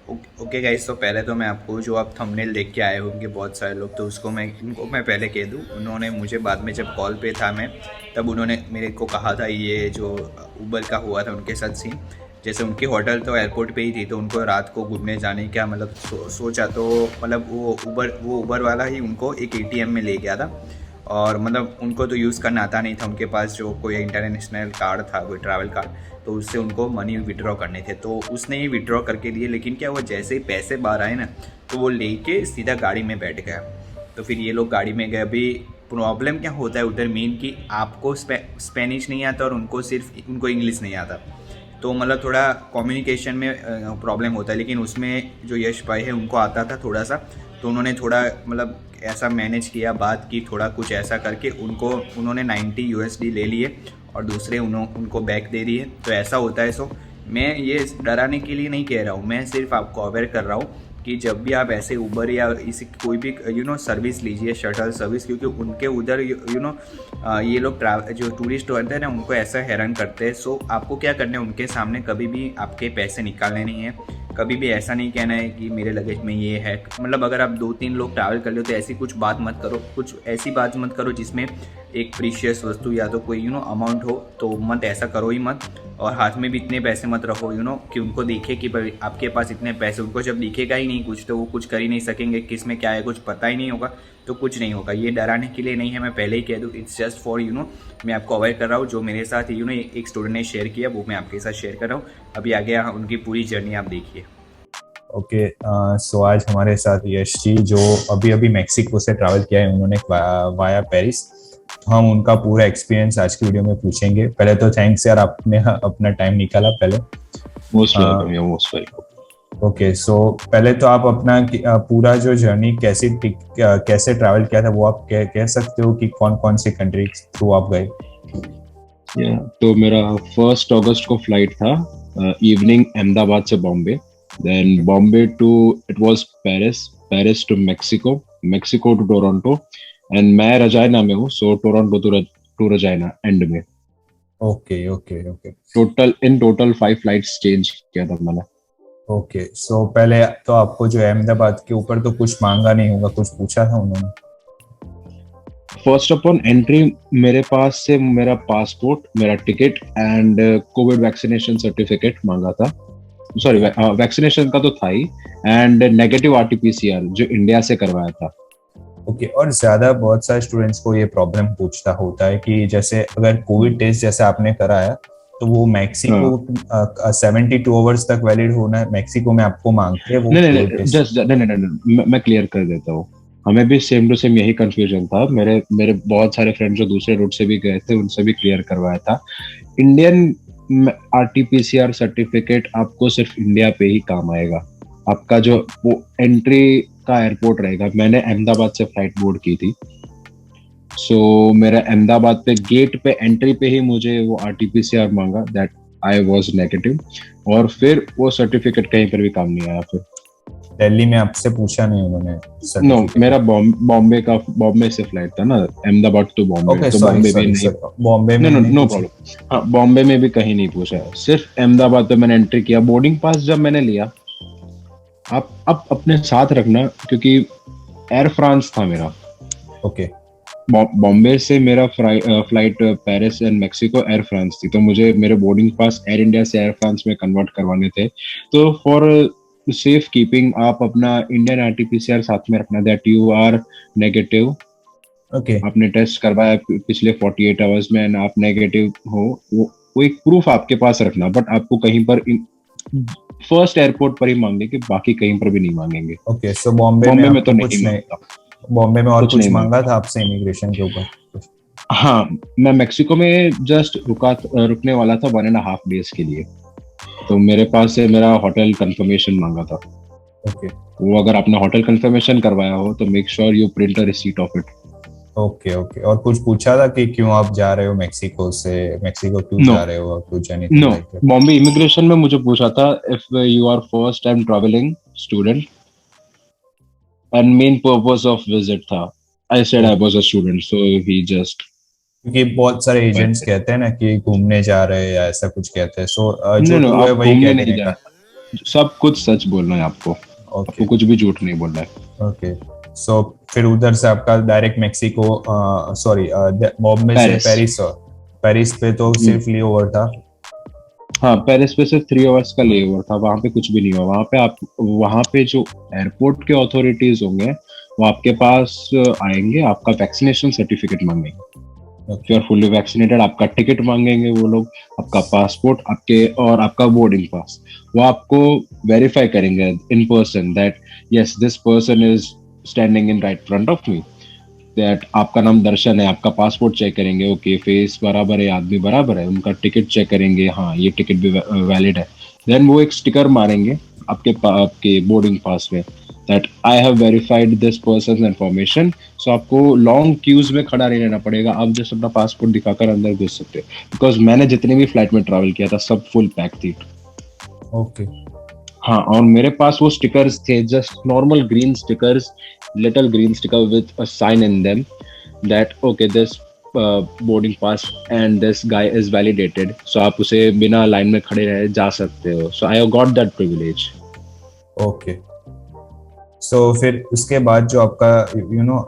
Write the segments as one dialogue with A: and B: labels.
A: Okay guys, तो पहले तो मैं आपको जो आप थंबनेल देख के आए होंगे बहुत सारे लोग, तो उसको मैं इनको मैं पहले कह दूँ। उन्होंने मुझे बाद में जब कॉल पे था मैं, तब उन्होंने मेरे को कहा था ये जो उबर का हुआ था उनके साथ सीन। जैसे उनकी होटल तो एयरपोर्ट पे ही थी, तो उनको रात को घूमने जाने का मतलब सोचा, तो मतलब वो उबर वाला ही उनको एक एटीएम में ले गया था। और मतलब उनको तो यूज़ करना आता नहीं था, उनके पास जो कोई इंटरनेशनल कार्ड था, कोई ट्रैवल कार्ड, तो उससे उनको मनी विड्रॉ करने थे। तो उसने ही विड्रॉ करके दिए, लेकिन क्या, वो जैसे ही पैसे बाहर आए ना, तो वो लेके सीधा गाड़ी में बैठ गया। तो फिर ये लोग गाड़ी में गए। अभी प्रॉब्लम क्या होता है उधर मेन, कि आपको स्पेनिश नहीं आता और उनको इंग्लिश नहीं आता, तो मतलब थोड़ा कम्युनिकेशन में प्रॉब्लम होता है। लेकिन उसमें जो यश भाई है उनको आता था थोड़ा सा, तो उन्होंने थोड़ा मतलब ऐसा मैनेज किया, बात की, थोड़ा कुछ ऐसा करके उन्होंने 90 यूएसडी ले लिए और दूसरे उनको बैक दे दिए। तो ऐसा होता है। सो मैं ये डराने के लिए नहीं कह रहा हूँ, मैं सिर्फ आपको अवेयर कर रहा हूँ कि जब भी आप ऐसे उबर या इसी कोई भी सर्विस लीजिए, शटल सर्विस, क्योंकि उनके उधर ये लोग जो टूरिस्ट होते हैं ना, उनको ऐसा हैरान करते हैं। सो आपको क्या करना है, उनके सामने कभी भी आपके पैसे निकालने नहीं है। कभी भी ऐसा नहीं कहना है कि मेरे लगेज में ये है। मतलब अगर आप 2-3 लोग ट्रैवल कर रहे हो तो ऐसी कुछ बात मत करो, कुछ ऐसी बात मत करो जिसमें एक प्रीशियस वस्तु या तो कोई अमाउंट हो, तो मत, ऐसा करो ही मत। और हाथ में भी इतने पैसे मत रखो कि उनको दिखे कि भाई आपके पास इतने पैसे। उनको जब दिखेगा ही नहीं कुछ, तो वो कुछ कर ही नहीं सकेंगे, किस में क्या है कुछ पता ही नहीं होगा, तो कुछ नहीं होगा। ये डराने के लिए नहीं है, मैं पहले ही कह दूँ। इट्स जस्ट फॉर मैं आपको अवेयर कर रहा हूँ। जो मेरे साथ एक स्टूडेंट ने शेयर किया, वो मैं आपके साथ शेयर कर रहा हूँ। अभी आगे उनकी पूरी जर्नी आप देखिए।
B: ओके, सो आज हमारे साथ यश जी, जो अभी अभी मेक्सिको से ट्रैवल किया है उन्होंने वाया पेरिस। तो हम उनका पूरा एक्सपीरियंस आज की वीडियो में पूछेंगे। पहले तो थैंक्स यार, आपने अपना टाइम निकाला पहले।
C: मोस्ट वेलकम, या मोस्ट वेलकम।
B: ओके, सो पहले तो आप अपना पूरा जो जर्नी कैसे ट्रैवल किया था वो आप कह सकते हो कि कौन कौन सी कंट्री थ्रू आप गए।
C: या तो मेरा 1 अगस्त को फ्लाइट था, इवनिंग अहमदाबाद से Bombay, then Bombay to it was Paris, Paris to Mexico, Mexico to Toronto, and मैं रजायना में हूँ, so Toronto to Regina and में।
B: Okay okay okay
C: total 5 flights change किया था मैंने।
B: ओके, सो पहले तो आपको जो अहमदाबाद के ऊपर तो कुछ मांगा नहीं होगा, कुछ पूछा था उन्होंने।
C: फर्स्ट अपॉन एंट्री मेरे पास से मेरा पासपोर्ट, मेरा ticket and Covid vaccination certificate मांगा था। सॉरी, वैक्सीनेशन का तो था ही, एंड नेगेटिव आरटीपीसीआर जो इंडिया से करवाया था।
B: ओके, और ज्यादा बहुत सारे स्टूडेंट्स को ये प्रॉब्लम पूछता होता है कि जैसे अगर कोविड टेस्ट जैसे आपने कराया, तो वो मैक्सिको
C: हाँ,
B: 72 आवर्स तक वैलिड होना है, मैक्सिको में आपको मांगते हैं वो
C: नहीं नहीं
B: कोविड
C: नहीं,
B: टेस्ट।
C: जस्ट नहीं नहीं नहीं, मैं क्लियर कर देता हूँ। हमें भी सेम टू सेम यही कंफ्यूजन था। मेरे मेरे बहुत सारे फ्रेंड जो दूसरे रूट से भी गए थे उनसे भी क्लियर करवाया था। इंडियन आरटीपीसीआर सर्टिफिकेट आपको सिर्फ इंडिया पे ही काम आएगा। आपका जो वो एंट्री का एयरपोर्ट रहेगा, मैंने अहमदाबाद से फ्लाइट बोर्ड की थी, सो मेरा अहमदाबाद पे गेट पे एंट्री पे ही मुझे वो आरटीपीसीआर मांगा, दैट आई वाज नेगेटिव, और फिर वो सर्टिफिकेट कहीं पर भी काम नहीं आया फिर।
B: दिल्ली में आपसे पूछा नहीं उन्होंने
C: नो,
B: सर्टिफिकेट?
C: मेरा बॉम्बे से फ्लाइट था ना, अहमदाबाद टू बॉम्बे,
B: ओके,
C: तो
B: सॉरी
C: बॉम्बे भी
B: सॉरी
C: नहीं।
B: सर, बॉम्बे में
C: नो नो
B: नहीं
C: नो
B: पूछा।
C: प्रॉब्लम। हाँ, बॉम्बे में भी कहीं नहीं पूछा है, सिर्फ अहमदाबाद पे मैंने एंट्री किया। बोर्डिंग पास जब मैंने लिया, आप अपने साथ रखना, क्योंकि एयर फ्रांस था मेरा।
B: ओके
C: बॉम्बे से मेरा flight Paris and Mexico air France थी, तो मुझे मेरे बोर्डिंग पास एयर इंडिया से एयर फ्रांस में कन्वर्ट करवाने थे। तो फॉर सेफ कीपिंग आप अपना इंडियन आरटीपीसीआर साथ में रखना, that you are negative.
B: Okay
C: आपने टेस्ट करवाया पिछले 48 आवर्स में एंड आप नेगेटिव हो, वो एक प्रूफ आपके पास रखना। बट आपको कहीं पर फर्स्ट एयरपोर्ट पर ही मांगेंगे, बाकी कहीं पर भी नहीं मांगेंगे।
B: ओके, सो बॉम्बे में
C: बॉम्बे में तो
B: आपको
C: नहीं
B: कुछ नहीं,
C: मांगता,
B: बॉम्बे में और
C: कुछ
B: कुछ
C: नहीं
B: मांगा
C: मांगता।
B: था आपसे इमिग्रेशन के ऊपर कुछ?
C: हाँ, मैं मेक्सिको में जस्ट रुकने वाला था 1.5 डेज के लिए, तो मेरे पास से मेरा होटल कंफर्मेशन मांगा था।
B: ओके
C: वो अगर आपने होटल कंफर्मेशन करवाया हो तो make sure you print a receipt of it.
B: Okay okay, और कुछ पूछा था कि क्यों आप जा रहे हो मेक्सिको से, मेक्सिको क्यों
C: नो
B: जा रहे हो, कुछ anything
C: no,
B: like that?
C: Bombay immigration में मुझे पूछा था, if you are first time travelling student, and main purpose of visit था। I said I was a student, so he just
B: क्योंकि बहुत सारे एजेंट्स
C: वेंट।
B: कहते हैं ना कि घूमने जा रहे हैं या ऐसा कुछ कहते हैं, सो
C: नो
B: जो
C: नो,
B: ट्रू है
C: आप
B: वही
C: घूमने
B: कह
C: नहीं
B: देने
C: जा
B: का।
C: रहे। सब कुछ सच बोलना है आपको, आपको
B: ओके
C: कुछ भी झूठ नहीं बोलना है।
B: ओके। सो फिर उधर से आपका डायरेक्ट मेक्सिको, सॉरी बॉम्बे से
C: पेरिस।
B: पेरिस, पेरिस पे तो सिर्फ ली ओवर था।
C: हाँ, पेरिस पे सिर्फ 3 आवर्स का ले ओवर था, वहां पे कुछ भी नहीं हुआ। वहां पे आप, वहां पे जो एयरपोर्ट के अथॉरिटीज होंगे वो आपके पास आएंगे, आपका वैक्सीनेशन सर्टिफिकेट मांगेंगे। If you are fully vaccinated, आपका टिकट मांगेंगे वो लोग, आपका पासपोर्ट, आपके और आपका बोर्डिंग पास। वो आपको वेरीफाई करेंगे in person that yes this person is standing in right front of me, that आपका नाम दर्शन है। आपका पासपोर्ट चेक करेंगे, ओके फेस बराबर है, आदमी बराबर है। उनका टिकट चेक करेंगे, हाँ ये टिकट भी वैलिड है। देन वो एक स्टिकर मारेंगे आपके बोर्डिंग पास में that I have verified this person information. So आपको लॉन्ग क्यूज में खड़ा नहीं रहना पड़ेगा, आप जस्ट अपना पासपोर्ट दिखाकर अंदर घुस सकते हो। बिकॉज मैंने जितनी भी फ्लाइट में ट्रैवल किया था सब फुल पैक थी।
B: ओके
C: हाँ, और मेरे पास वो स्टिकर्स थे, just normal green stickers, little green sticker with a sign in them that okay this boarding pass and this guy is validated. So आप उसे बिना लाइन में खड़े रहे जा सकते हो। So I have got that privilege.
B: Okay. So फिर उसके बाद जो आपका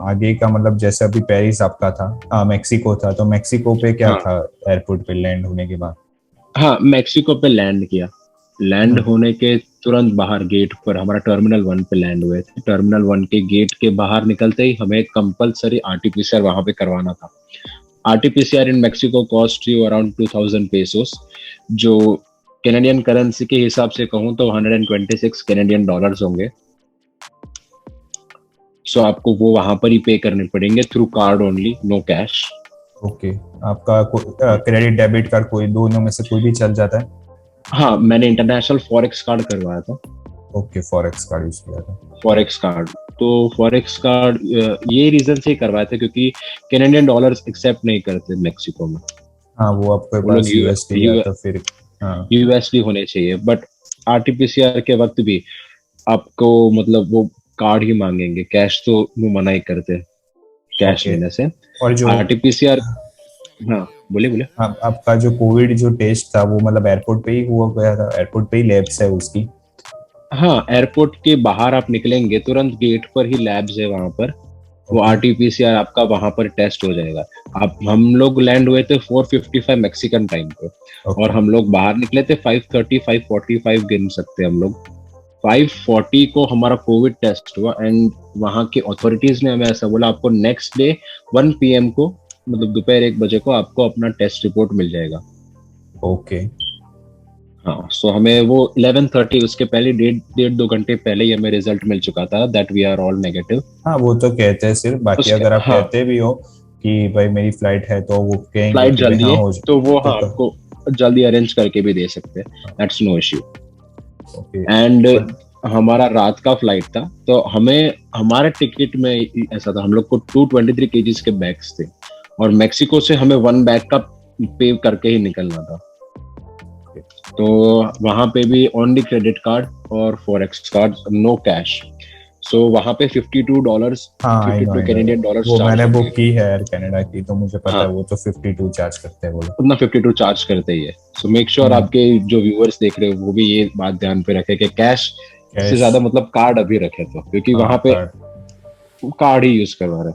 B: आगे का मतलब जैसे अभी पेरिस आपका था, मेक्सिको था, तो मेक्सिको पे क्या
C: हाँ।
B: था एयरपोर्ट पे लैंड होने के बाद?
C: हाँ, मेक्सिको पे लैंड किया। लैंड होने के तुरंत बाहर गेट पर हमारा टर्मिनल 1 पे लैंड हुए थे। टर्मिनल 1 के गेट के बाहर निकलते ही हमें कंपलसरी आरटीपीसीआर वहां पे करवाना था। RTPCR in Mexico cost you around 2000 pesos, जो कैनेडियन करेंसी के हिसाब से कहूँ तो 126 कैनेडियन डॉलर्स होंगे। सो आपको वो वहां पर ही पे करने पड़ेंगे through card only, no cash.
B: Okay. आपका क्रेडिट डेबिट कार्ड कोई दोनों में से कोई भी चल जाता है?
C: हाँ, मैंने इंटरनेशनल फॉरेक्स कार्ड करवाया था।
B: ओके, फॉरेक्स कार्ड यूज किया था।
C: फॉरेक्स कार्ड, तो फॉरेक्स कार्ड ये रीजन से ही करवाया था क्योंकि कैनेडियन डॉलर्स एक्सेप्ट नहीं करते मेक्सिको में।
B: हाँ, वो आपके
C: वो
B: पास
C: लोग
B: यूएसडी या तो फिर हाँ
C: यूएसडी होने चाहिए, बट आरटीपीसीआर के वक्त भी आपको मतलब वो कार्ड ही मांगेंगे, कैश तो वो मना ही करते हैं कैश
B: Okay.
C: लेने से।
B: और जो
C: आरटीपीसीआर, हाँ बोले बोले।
B: आपका जो कोविड जो टेस्ट था वो मतलब एयरपोर्ट पे ही हुआ गया था? एयरपोर्ट पे ही लैब्स है उसकी?
C: हाँ, एयरपोर्ट के बाहर आप निकलेंगे तुरंत गेट पर ही लैब्स है वहां पर। वो आरटीपीसीआर आपका वहां पर टेस्ट हो जाएगा। आप, हम लोग लैंड हुए थे 4:55 मैक्सिकन टाइम पे, और हम लोग बाहर निकले थे 5:30 5:45 गिन सकते हैं हम लोग। 5:40 को हमारा कोविड टेस्ट हुआ एंड वहाँ के अथॉरिटीज ने हमें ऐसा बोला आपको नेक्स्ट डे 1 PM को, मतलब दोपहर 1 बजे को आपको अपना टेस्ट रिपोर्ट मिल जाएगा।
B: ओके।
C: हाँ, सो हमें वो 11:30 उसके पहले 1.5-2 घंटे पहले ही हमें रिजल्ट मिल चुका था that we are all negative.
B: हाँ, वो तो कहते हैं सिर्फ, बाकी अगर आप कहते भी हो कि भाई मेरी फ्लाइट है तो वो कहेंगे
C: फ्लाइट
B: कि
C: जल्दी
B: हाँ,
C: है तो वो हाँ आपको जल्दी अरेंज करके भी दे सकते हैं, that's no issue.
B: Okay.
C: And हमारा रात का फ्लाइट था तो हमें हमारे टिकट में ऐसा था, हम लोग को 223 kgs के बैग्स थे और मेक्सिको से हमें 1 बैग का पे करके ही निकलना था। तो वहां पे भी ओनली क्रेडिट कार्ड और फॉरेक्स कार्ड, नो कैश। सो वहां पे $52
B: हाँ,
C: 52 कैनेडियन डॉलर्स
B: वो मैंने बुक की है एयर कनाडा की, तो मुझे पता है वो तो 52 चार्ज करते हैं वो लोग।
C: उतना 52 चार्ज करते ही है। सो मेक श्योर आपके जो व्यूअर्स देख रहे हो वो भी ये बात ध्यान पे रखे कि कैश से ज्यादा मतलब कार्ड अभी रखे, तो क्योंकि वहां पे कार्ड ही यूज करवा रहे।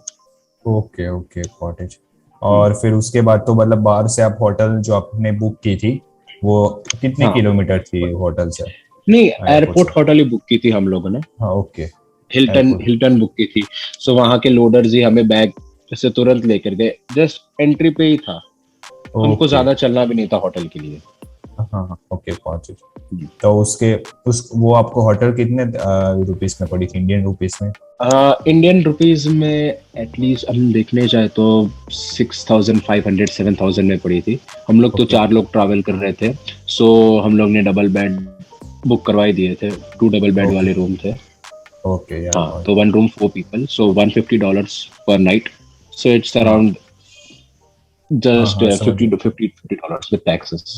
B: Okay okay, cottage. और फिर उसके बाद तो मतलब बाहर से आप होटल जो आपने बुक की थी वो कितने किलोमीटर थी होटल से?
C: नहीं, एयरपोर्ट होटल ही बुक की थी हम लोगों ने।
B: हाँ, ओके।
C: हिल्टन बुक की थी। सो वहां के लोडर्स ही हमें बैग से तुरंत लेकर गए, जस्ट एंट्री पे ही था, हमको ज्यादा चलना भी नहीं था होटल के लिए।
B: हाँ, ओके, कॉटेज। तो वो आपको होटल कितने रुपीस में पड़ी थी, इंडियन रुपीस में?
C: इंडियन रुपीस में एटलीस्ट हम देखने जाए तो 6,500-7,000 में पड़ी थी। हम लोग तो 4 लोग ट्रैवल कर रहे थे, सो हम लोग ने डबल बेड बुक करवाई दिए थे, 2 डबल बेड वाले रूम थे।
B: ओके,
C: हाँ, तो 1 रूम 4 पीपल, सो $150 पर night, so it's around just $50 with taxes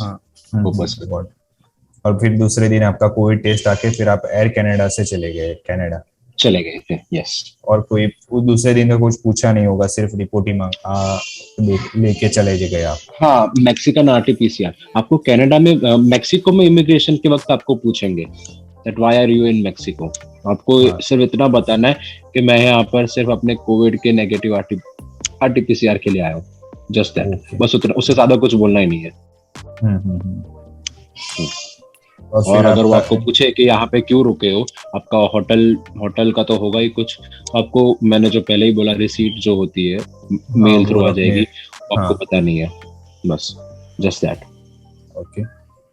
C: पर पर्सन।
B: और फिर दूसरे दिन आपका कोविड टेस्ट आके फिर आप एयर कनाडा से चले गए
C: चले गए थे, यस।
B: और कोई दूसरे दिन का कुछ पूछा नहीं होगा, सिर्फ रिपोर्ट ही लेके चले गए आप?
C: हाँ, मैक्सिकन आरटीपीसीआर आपको कनाडा में, मेक्सिको में इमिग्रेशन के वक्त आपको पूछेंगे that why are you in Mexico. आपको
B: हाँ।
C: सिर्फ इतना बताना है कि मैं यहाँ पर सिर्फ अपने कोविड के नेगेटिव आरटीपीसीआर के लिए आया हूँ, जस्ट दैट,
B: Okay.
C: बस उतना, उससे ज्यादा कुछ बोलना ही नहीं है।
B: हम्म। और
C: और
B: फिर
C: अगर वो
B: आपका
C: आपको पूछे कि यहाँ पे क्यों रुके हो, आपका होटल का तो होगा ही कुछ, आपको मैंने जो पहले ही बोला रिसीट जो होती है मेल थ्रू
B: वो
C: आ
B: अपने
C: जाएगी, वो आपको
B: हाँ
C: पता नहीं है, बस जस्ट दैट।
B: ओके।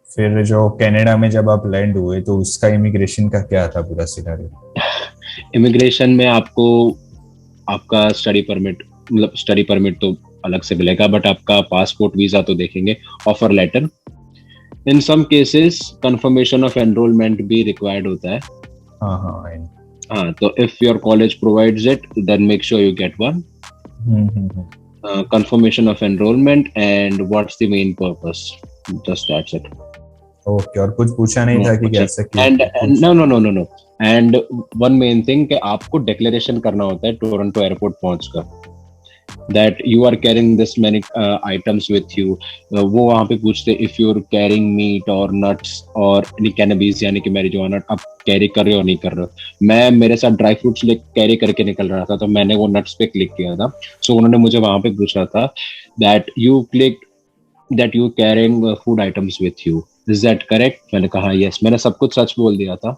B: फिर जो कनाडा में जब आप लैंड हुए तो उसका इमिग्रेशन का क्या था पूरा सिनेरियो?
C: इमिग्रेशन में आपको आपका स्टडी परमिट, मतलब स्टडी परमिट तो अलग से मिलेगा, बट आपका पासपोर्ट वीजा तो देखेंगे, offer letter, in some cases confirmation of enrollment भी रिक्वायर्ड होता है।
B: हाँ
C: हाँ, तो if your college provides it then make sure you get one.
B: Hmm.
C: Confirmation of enrollment and what's the main purpose, just that's it।
B: Okay, और कुछ पूछा नहीं था कि कैसे कि
C: and
B: कुछ
C: no and one main thing कि आपको डिक्लेरेशन करना होता है टोरंटो एयरपोर्ट पहुंचकर that you are carrying this many items with you। वो वहाँ पे पूछते if you're carrying meat or nuts or any cannabis, यानी कि marijuana आप कैरी कर रहे हो नहीं कर रहे हो। मैं मेरे साथ ड्राई फ्रूट्स ले कैरी करके निकल रहा था, तो मैंने वो नट्स पे क्लिक किया था, सो उन्होंने मुझे वहाँ पे पूछा था that you clicked that you carrying food items with you, is that correct? मैंने कहा yes, मैंने सब कुछ सच बोल दिया था।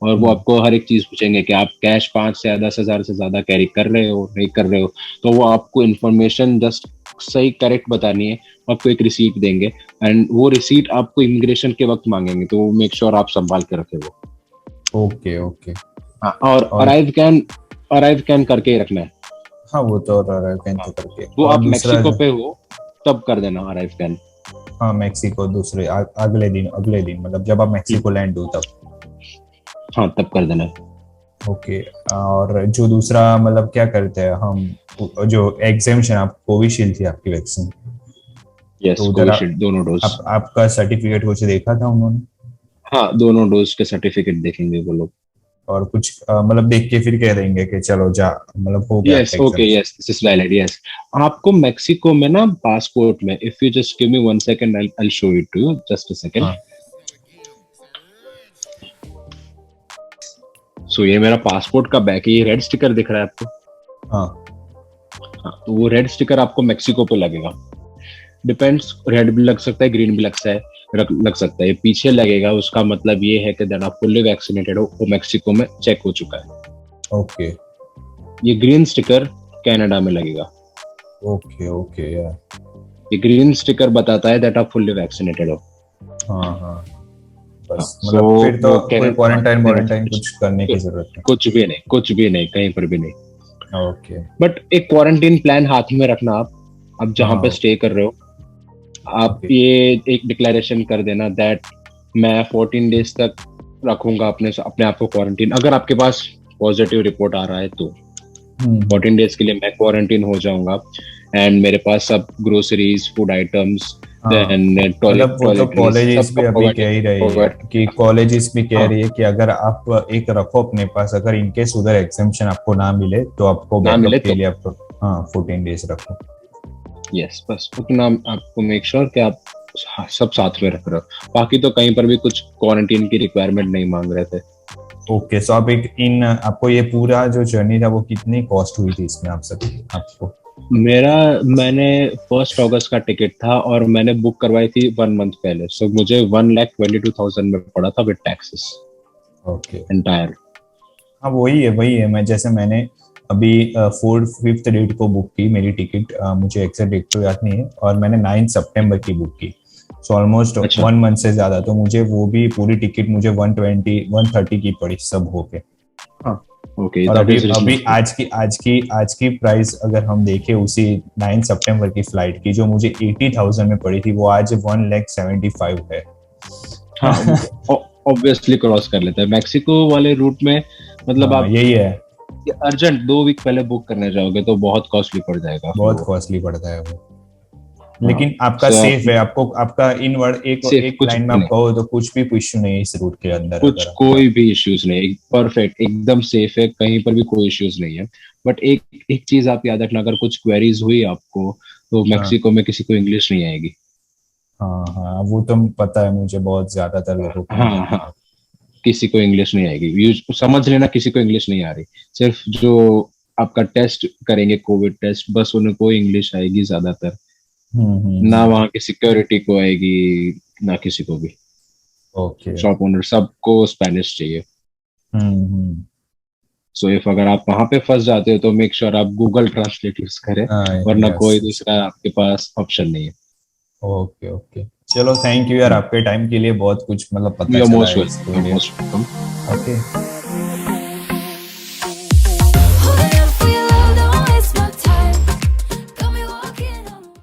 C: और वो आपको हर एक चीज पूछेंगे कि आप कैश 5 से 10,000 से ज्यादा कैरी कर रहे हो नहीं कर रहे हो, तो वो आपको इन्फॉर्मेशन जस्ट सही करेक्ट बतानी है, आपको एक रिसीट देंगे, एंड वो रिसीट आपको इमिग्रेशन के वक्त मांगेंगे, तो वो मेक श्योर आप संभाल के रखे वो।
B: ओके।
C: और अराइव कैन करके ही रखना है।
B: हाँ वो तो कैन तो करके
C: वो
B: और
C: आप
B: दूसरा
C: मैक्सिको पे हो तब कर देना अराइव कैन।
B: हाँ मैक्सिको दूसरे अगले दिन मतलब जब आप मैक्सिको लैंड हो तब।
C: हाँ तब कर देना।
B: ओके। और जो दूसरा मतलब क्या करते हैं हम, जो एग्जामिशन आप कोविशील्ड थी आपकी वैक्सीन,
C: यस,
B: तो उधर
C: कोविशील्ड दोनों डोज।
B: आपका सर्टिफिकेट कुछ देखा था उन्होंने?
C: हाँ, दोनों डोज के सर्टिफिकेट देखेंगे वो लोग।
B: और कुछ मतलब देख के फिर कह देंगे कि चलो जा, मतलब हो गया
C: yes, okay, yes, this is valid, yes. आपको मैक्सिको में ना पासपोर्ट में, if you just give me 1 second, I will show it to you, just a second. So ये मेरा पासपोर्ट का बैक है, ये रेड स्टिकर दिख रहा है आपको?
B: हाँ
C: तो वो रेड स्टिकर आपको मैक्सिको पे लगेगा। डिपेंड्स, रेड भी लग सकता है, ग्रीन भी लग सकता है। ये पीछे लगेगा, उसका मतलब ये है कि देन आप फुल्ली वैक्सीनेटेड हो, वो मैक्सिको में चेक हो चुका है।
B: ओके।
C: ये ग्रीन स्टिकर कनाडा में लगेगा।
B: ओके
C: ये ग्रीन स्टिकर बताता है दैट आप फुल्ली वैक्सीनेटेड हो।
B: हाँ बस
C: हाँ,
B: मतलब फिर तो
C: वो
B: कोई क्वारंटाइन कुछ करने की जरूरत नहीं।
C: कुछ भी नहीं, कहीं पर भी नहीं।
B: ओके।
C: बट एक क्वारंटीन प्लान हाथ में रखना। आप जहाँ पे स्टे कर रहे हो, आप ये एक डिक्लेरेशन कर देना दैट मैं 14 डेज तक रखूंगा अपने आप को क्वारंटीन। अगर आपके पास पॉजिटिव रिपोर्ट आ रहा है तो 14 डेज के लिए मैं क्वारंटीन हो जाऊंगा, एंड मेरे पास सब ग्रोसरीज, फूड आइटम्स,
B: मतलब वो तो कॉलेजेस भी अभी कह ही रही है कि कॉलेजेस भी कह रही है कि अगर आप एक रखो अपने पास, अगर इनकेस उधर एग्जाम्पशन आपको ना मिले तो आपको बैकअप के लिए आपको 14 डेज रखो।
C: यस, बस उतना आपको मेक श्योर कि आप सब साथ में रख रहे हो। बाकी तो कहीं पर भी कुछ क्वारंटीन की रिक्वायरमेंट नहीं मांग रहे थे।
B: ओके, सो आप आपको ये पूरा जो जर्नी था वो कितनी कॉस्ट हुई थी इसमें आपको?
C: मैंने 1 अगस्त का टिकट था और मैंने बुक करवाई थी 1 मंथ पहले, सो मुझे 1,22,000 में पड़ा था विद टैक्सेस।
B: Okay
C: entire.
B: हाँ वही है। मैंने अभी 4th डेट को बुक की मेरी टिकट, मुझे एग्जैक्ट डेट तो याद नहीं है, और मैंने 9 सितंबर की बुक की, सो ऑलमोस्ट 1 मंथ से ज्यादा। तो मुझे वो भी पूरी टिकट मुझे 130 की पड़ी सब होके।
C: ओके,
B: और अभी आज की प्राइस अगर हम देखें उसी 9 सितंबर की फ्लाइट की जो मुझे 80,000 में पड़ी थी, वो आज 1,75,000 है।
C: हाँ, ऑब्वियसली क्रॉस कर लेते हैं मैक्सिको वाले रूट में। मतलब आप
B: यही है,
C: अर्जेंट 2 वीक पहले बुक करने जाओगे तो बहुत कॉस्टली पड़ जाएगा।
B: बहुत कॉस्टली पड़ता है वो। लेकिन आपका सेफ है, आपका इनवर्ड एक लाइन में आप कहो तो कुछ भी इश्यू नहीं है इस रूट के अंदर।
C: कोई भी इश्यूज नहीं, परफेक्ट, एकदम सेफ है, कहीं पर भी कोई इश्यूज नहीं है। बट एक चीज आप याद रखना, अगर कुछ क्वेरीज हुई आपको तो मैक्सिको में किसी को इंग्लिश नहीं आएगी।
B: हाँ वो तो पता है मुझे, बहुत ज्यादातर लोगों को।
C: हाँ, किसी को इंग्लिश नहीं आएगी, समझ लेना किसी को इंग्लिश नहीं आ रही, सिर्फ जो आपका टेस्ट करेंगे कोविड टेस्ट, बस उनको इंग्लिश आएगी ज्यादातर, ना वहाँ की सिक्योरिटी को आएगी, ना किसी को भी,
B: ओके।
C: शॉप ओनर सबको स्पेनिश चाहिए। सो इफ अगर आप वहां पे फंस जाते हो तो मेक श्योर आप गूगल ट्रांसलेट यूज करें, वरना कोई दूसरा आपके पास ऑप्शन नहीं है।
B: ओके ओके, चलो थैंक यू यार, आपके टाइम के लिए बहुत कुछ मतलब पता
C: यू आर
B: चला
C: मोस्ट
B: है इसके लिए।
C: वेलकम।
B: ओके।